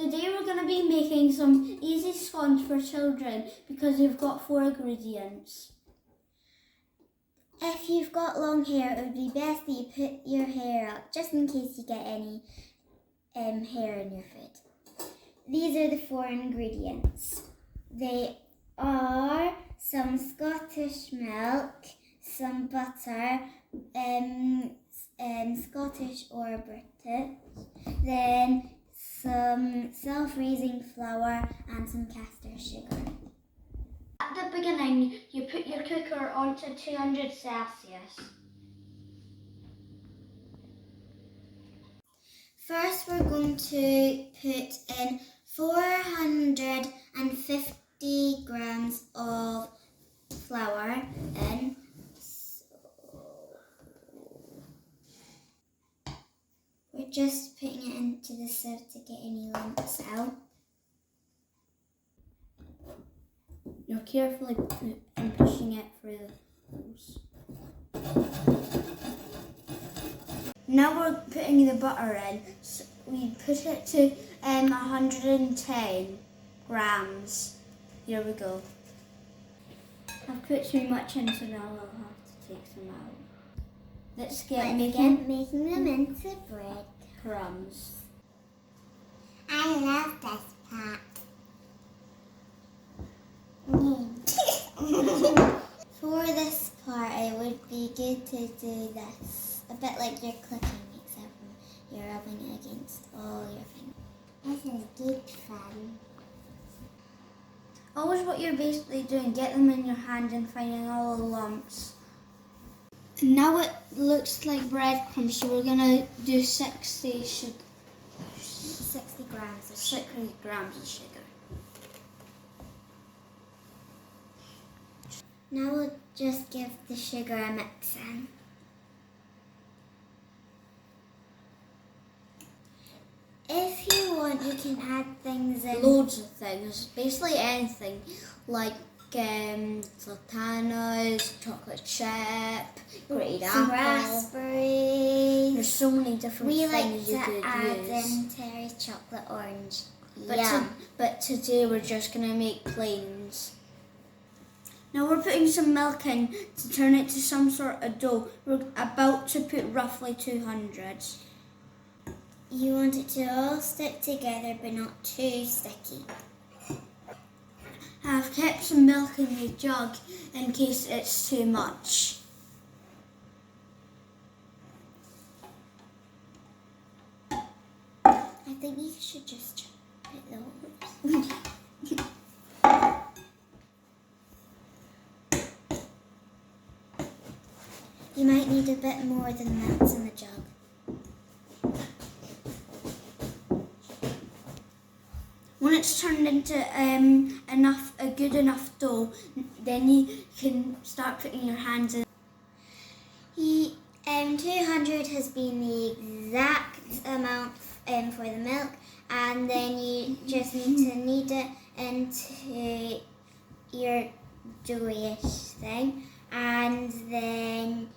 Today we're going to be making some easy scones for children because we've got 4 ingredients. If you've got long hair, it would be best that you put your hair up just in case you get any hair in your food. These are the 4 ingredients. They are some Scottish milk, some butter, Scottish or British, then some self-raising flour and some caster sugar. At the beginning, you put your cooker onto 200 Celsius. First, we're going to put in 450 grams of flour in. We're just putting it into the sieve to get any lumps out. You're carefully pushing it through the holes. Now we're putting the butter in. So we put it to 110 grams. Here we go. I've put too much in, so now I'll have to take some out. Let's get making them into bread crumbs. I love this part. For this part, it would be good to do this. A bit like you're clicking, except you're rubbing it against all your fingers. This is good fun. Always what you're basically doing, get them in your hand and finding all the lumps. And now it looks like breadcrumbs, so we're going to do 60 grams of sugar. Now we'll just give the sugar a mix in. If you want, you can add things in. Loads of things, basically anything, like sultanas, chocolate chip, grated some apple. Raspberries. There's so many different things you could We like to add use. in Terry's chocolate orange. But today we're just going to make plains. Now we're putting some milk in to turn it to some sort of dough. We're about to put roughly 200. You want it to all stick together but not too sticky. I've kept some milk in the jug in case it's too much. I think you should just put the holes. You might need a bit more than that's in the jug. When it's turned into a good enough dough, then you can start putting your hands in. 200 has been the exact amount for the milk, and then you just need to knead it into your doughy-ish thing, and then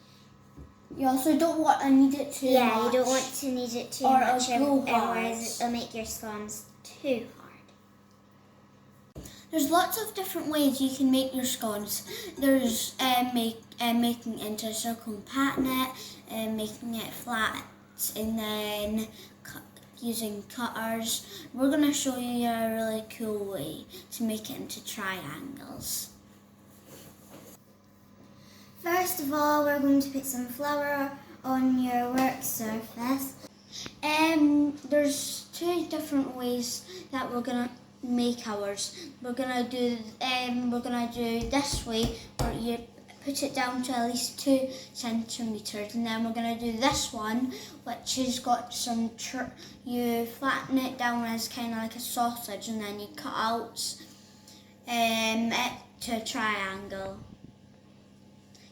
You also don't want to knead it too much. Yeah, you don't want to knead it too much, otherwise it'll make your scones too hard. There's lots of different ways you can make your scones. There's making into a silicone pattern, making it flat, and then using cutters. We're going to show you a really cool way to make it into triangles. First of all, we're going to put some flour on your work surface. There's 2 different ways that we're going to make ours. We're gonna do this way, where you put it down to at least 2 centimeters, and then we're gonna do this one, which has got some. You flatten it down as kind of like a sausage, and then you cut out it to a triangle.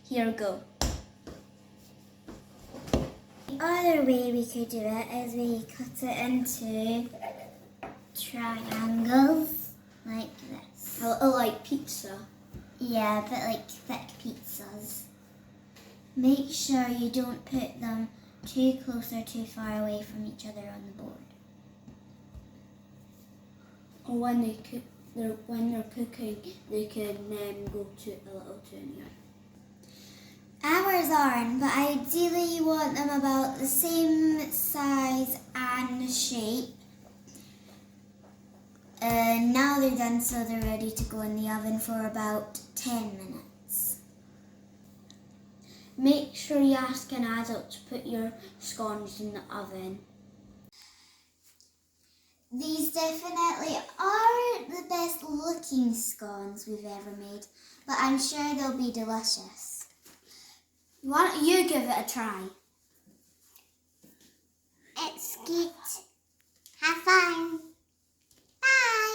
Here we go. The other way we could do it is we cut it into triangles like this. A little like pizza. Yeah, but like thick pizzas. Make sure you don't put them too close or too far away from each other on the board. or when they're cooking, they can go to a little tuner. Ours aren't, but ideally you want them about the same size and shape. Now they're done, so they're ready to go in the oven for about 10 minutes. Make sure you ask an adult to put your scones in the oven. These definitely aren't the best looking scones we've ever made, but I'm sure they'll be delicious. Why don't you give it a try? It's good. Have fun. Bye.